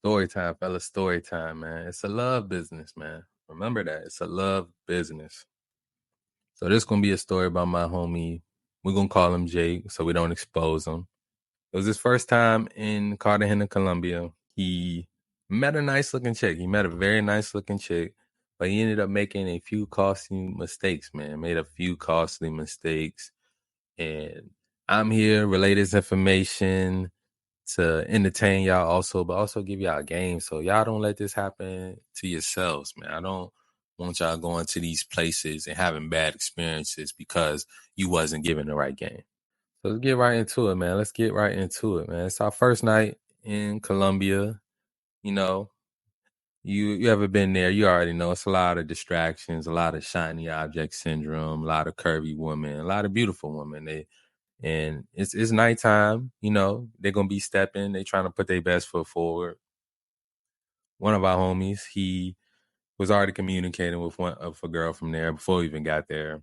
Story time, fella. Story time, man. It's a love business, man. Remember that. It's a love business. So this gonna be a story about my homie. We're gonna call him Jake so we don't expose him. It was his first time in Cartagena, Colombia. He met a nice looking chick. He met a very nice looking chick, but he ended up making a few costly mistakes, man. Made a few costly mistakes. And I'm here, relay this information to entertain y'all also, but also give y'all a game. So y'all don't let this happen to yourselves, man. I don't want y'all going to these places and having bad experiences because you wasn't given the right game. So let's get right into it, man. Let's get right into it, man. It's our first night in Colombia. You know, you ever been there, you already know it's a lot of distractions, a lot of shiny object syndrome, a lot of curvy women, a lot of beautiful women. And it's nighttime, they're gonna be stepping, they trying to put their best foot forward. One of our homies, he was already communicating with a girl from there before we even got there.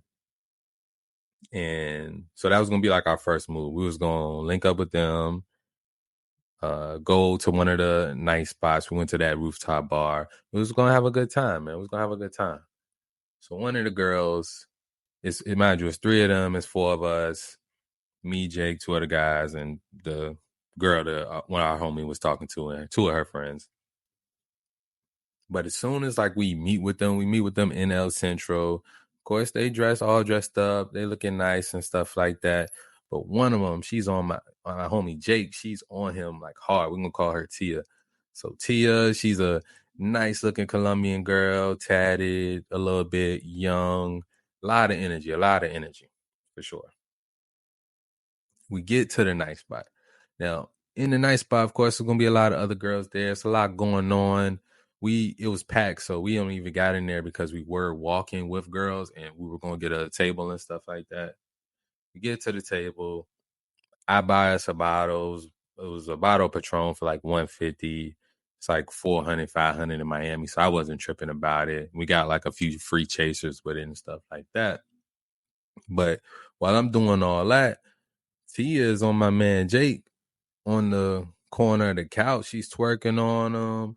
And so that was gonna be like our first move. We was gonna link up with them, go to one of the nice spots. We went to that rooftop bar. We was gonna have a good time, man. We was gonna have a good time. So one of the girls, mind you, it's three of them, it's four of us. Me, Jake, two other guys, and the girl that one of our homie was talking to, and two of her friends. But as soon as we meet with them in El Centro. Of course, they all dressed up, they looking nice and stuff like that. But one of them, she's on my homie Jake. She's on him like hard. We're gonna call her Tia. So Tia, she's a nice looking Colombian girl, tatted, a little bit young, a lot of energy for sure. We get to the night spot. Now, in the night spot, of course, there's gonna be a lot of other girls there. It's a lot going on. It was packed, so we only even got in there because we were walking with girls and we were gonna get a table and stuff like that. We get to the table. I buy us a bottle. It was a bottle of Patron for like $150. It's like 400, 500 in Miami, so I wasn't tripping about it. We got like a few free chasers with it and stuff like that. But while I'm doing all that, Tia is on my man Jake on the corner of the couch. She's twerking on him.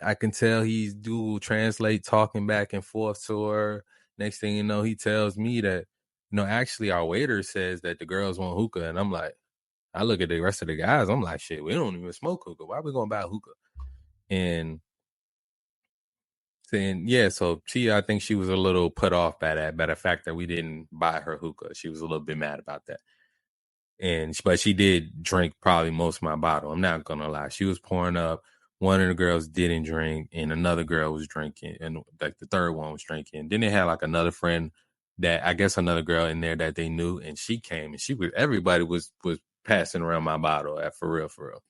I can tell he's dual translate, talking back and forth to her. Next thing you know, he tells me that, actually our waiter says that the girls want hookah. And I'm like, I look at the rest of the guys. I'm like, shit, we don't even smoke hookah. Why are we going to buy hookah? And saying, yeah, so I think she was a little put off by that, by the fact that we didn't buy her hookah. She was a little bit mad about that. But she did drink probably most of my bottle. I'm not gonna lie. She was pouring up. One of the girls didn't drink, and another girl was drinking, and like the third one was drinking. Then they had like another friend that I guess another girl in there that they knew, and she came, and everybody was passing around my bottle for real, for real.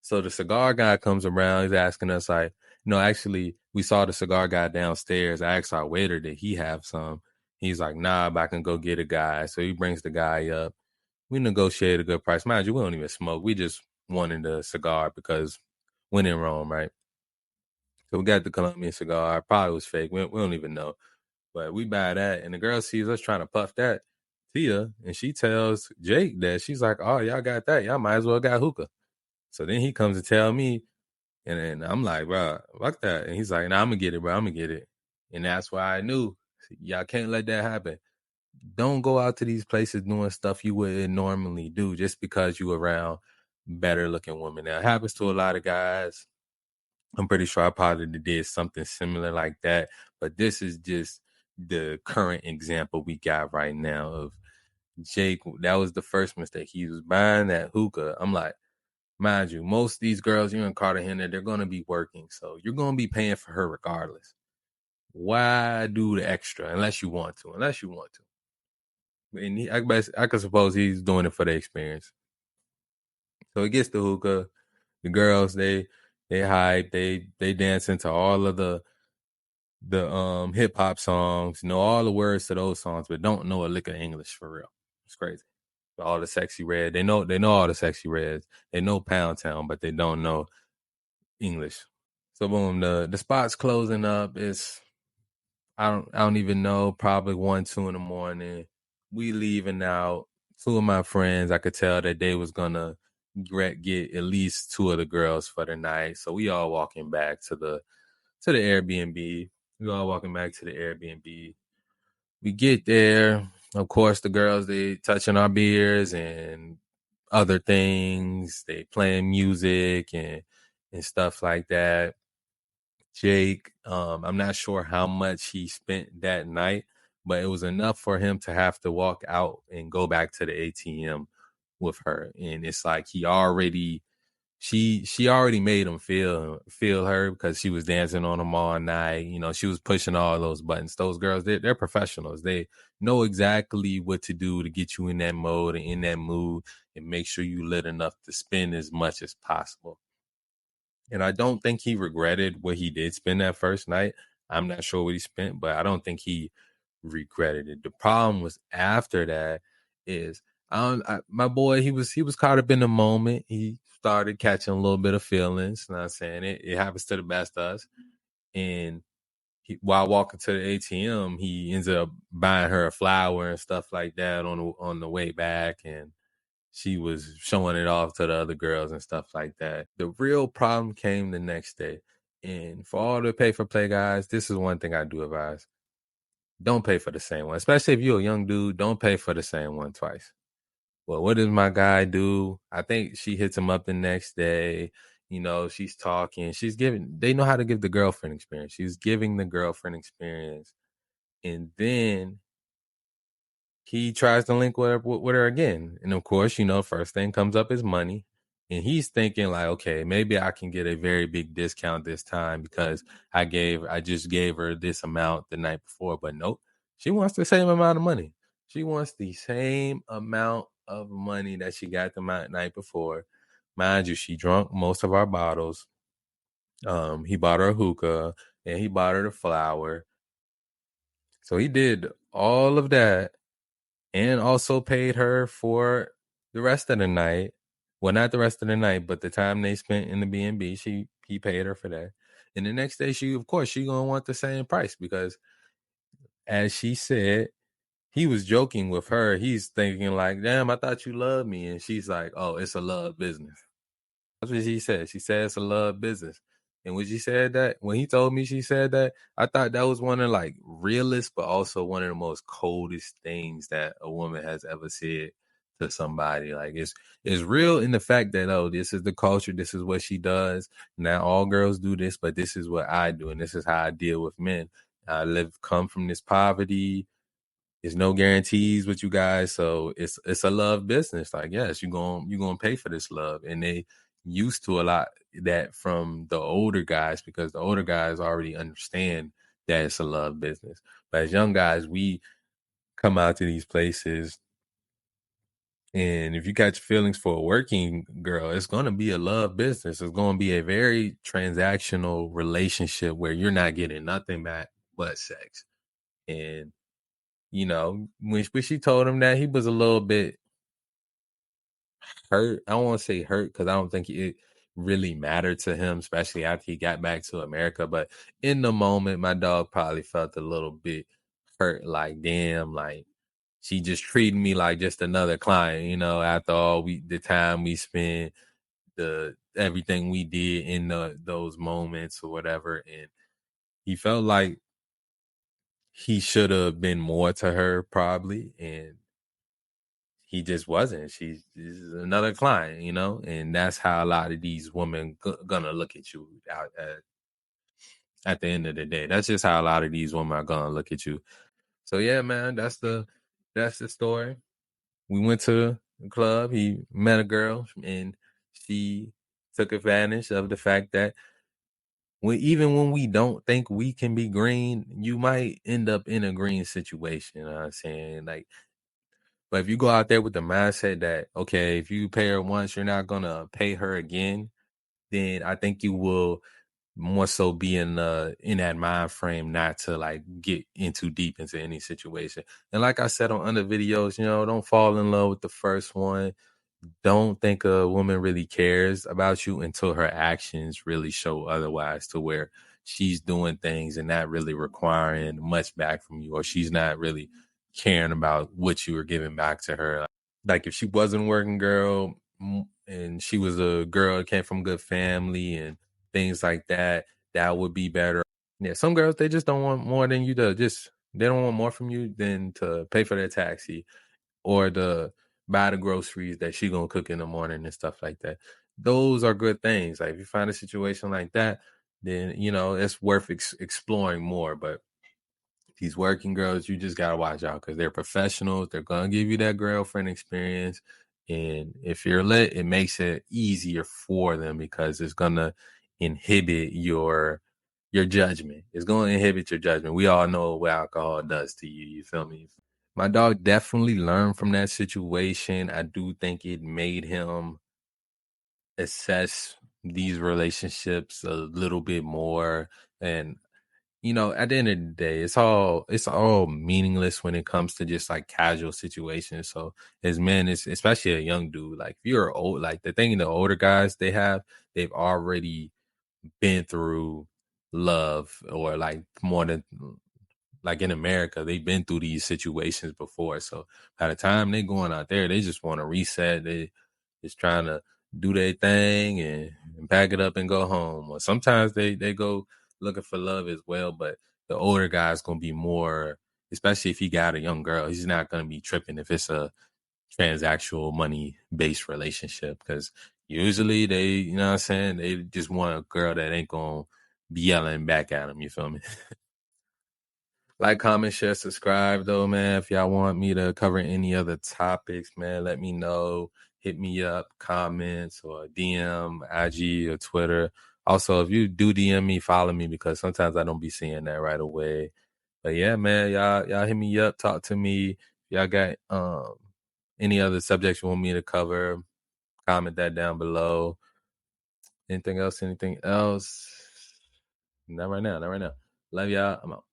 So the cigar guy comes around. He's asking us like, actually, we saw the cigar guy downstairs. I asked our waiter, did he have some? He's like, nah, but I can go get a guy. So he brings the guy up. We negotiated a good price. Mind you, we don't even smoke. We just wanted a cigar because when in Rome, right? So we got the Colombian cigar. Probably was fake. We don't even know. But we buy that, and the girl sees us trying to puff that, Tia, and she tells Jake that she's like, oh, y'all got that. Y'all might as well got hookah. So then he comes to tell me, and then I'm like, bro, fuck that. And he's like, nah, I'm going to get it, bro. I'm going to get it. And that's why I knew y'all can't let that happen. Don't go out to these places doing stuff you wouldn't normally do just because you around better looking women. Now, it happens to a lot of guys. I'm pretty sure I probably did something similar like that. But this is just the current example we got right now of Jake. That was the first mistake. He was buying that hookah. I'm like, mind you, most of these girls you're in Cartagena, they're going to be working. So you're going to be paying for her regardless. Why do the extra unless you want to? And I could suppose he's doing it for the experience. So he gets the hookah. The girls, they hype. They dance into all of the hip hop songs, know all the words to those songs, but don't know a lick of English for real. It's crazy. All the sexy red, they know all the sexy reds. They know Pound Town, but they don't know English. So boom, the spot's closing up. It's I don't even know, probably 1, 2 in the morning. We leaving out. Two of my friends, I could tell that they was gonna get at least 2 of the girls for the night. So we all walking back to the Airbnb. We all walking back to the Airbnb. We get there. Of course, the girls, they touching our beers and other things. They playing music and stuff like that. Jake, I'm not sure how much he spent that night, but it was enough for him to have to walk out and go back to the ATM with her. And it's like she already made him feel her because she was dancing on him all night. You know, she was pushing all those buttons. Those girls, they're professionals. They know exactly what to do to get you in that mode and in that mood and make sure you lit enough to spend as much as possible. And I don't think he regretted what he did spend that first night. I'm not sure what he spent, but I don't think he regretted it. The problem was after that is my boy, he was caught up in the moment. He started catching a little bit of feelings. Not saying it happens to the best of us. And while walking to the ATM, he ends up buying her a flower and stuff like that on the way back. And she was showing it off to the other girls and stuff like that. The real problem came the next day. And for all the pay for play guys, this is one thing I do advise. Don't pay for the same one. Especially if you're a young dude, don't pay for the same one twice. Well, what does my guy do? I think she hits him up the next day. You know, she's talking. They know how to give the girlfriend experience. She's giving the girlfriend experience. And then he tries to link with her again. And of course, you know, first thing comes up is money. And he's thinking like, okay, maybe I can get a very big discount this time because I just gave her this amount the night before. But nope, she wants the same amount of money. She wants the same amount of money that she got the night before. Mind you, she drunk most of our bottles. He bought her a hookah and he bought her the flower. So he did all of that and also paid her for the rest of the night. Well, not the rest of the night, but the time they spent in the B&B, he paid her for that. And the next day, she gonna want the same price because, as she said, he was joking with her. He's thinking like, "Damn, I thought you loved me," and she's like, "Oh, it's a love business." That's what she said. She said it's a love business. And when she said that, when he told me she said that, I thought that was one of like realest, but also one of the most coldest things that a woman has ever said to somebody. Like it's real in the fact that, oh, this is the culture, this is what she does. Now all girls do this, but this is what I do, and this is how I deal with men. Come from this poverty. There's no guarantees with you guys, so it's a love business. Like, yes, you're gonna pay for this love, and they used to a lot that from the older guys because the older guys already understand that it's a love business. But as young guys, we come out to these places, and if you catch feelings for a working girl, it's gonna be a love business. It's gonna be a very transactional relationship where you're not getting nothing back but sex, and you know, when she told him that, he was a little bit hurt. I don't want to say hurt because I don't think it really mattered to him, especially after he got back to America. But in the moment, my dog probably felt a little bit hurt. Like, damn, like she just treated me like just another client, you know, after all the time we spent, the everything we did in those moments or whatever. And he felt like he should have been more to her probably. And he just wasn't. She's another client, you know, and that's how a lot of these women gonna look at you out at the end of the day. That's just how a lot of these women are gonna look at you. So yeah, man, that's the story. We went to the club. He met a girl, and she took advantage of the fact that even when we don't think we can be green, you might end up in a green situation. You know what I'm saying? Like, but if you go out there with the mindset that, okay, if you pay her once, you're not going to pay her again, then I think you will more so be in that mind frame not to like get in too deep into any situation. And like I said on other videos, you know, don't fall in love with the first one. Don't think a woman really cares about you until her actions really show otherwise, to where she's doing things and not really requiring much back from you, or she's not really caring about what you were giving back to her. Like if she wasn't working girl, and she was a girl that came from good family and things like that, that would be better. Yeah, some girls, they just don't want more than you to just, they don't want more from you than to pay for their taxi or to buy the groceries that she gonna cook in the morning and stuff like that. Those are good things. Like if you find a situation like that, then it's worth exploring more. But these working girls, you just gotta watch out because they're professionals. They're gonna give you that girlfriend experience, and if you're lit, it makes it easier for them because it's gonna inhibit your judgment. It's gonna inhibit your judgment. We all know what alcohol does to you. You feel me? My dog definitely learned from that situation. I do think it made him assess these relationships a little bit more. And at the end of the day, it's all meaningless when it comes to just like casual situations. So as men, it's especially a young dude. Like if you're old, like the thing the older guys they've already been through love, or like more than, like in America, they've been through these situations before. So by the time they going out there, they just want to reset. They just trying to do their thing and pack it up and go home. Or sometimes they go looking for love as well. But the older guy's gonna be more, especially if he got a young girl, he's not gonna be tripping if it's a transactional money based relationship, because usually they, what I'm saying, they just want a girl that ain't gonna be yelling back at them. You feel me? Like, comment, share, subscribe, though, man. If y'all want me to cover any other topics, man, let me know. Hit me up, comments, or DM, IG, or Twitter. Also, if you do DM me, follow me, because sometimes I don't be seeing that right away. But yeah, man, y'all hit me up, talk to me. Y'all got any other subjects you want me to cover, comment that down below. Anything else? Not right now. Love y'all. I'm out.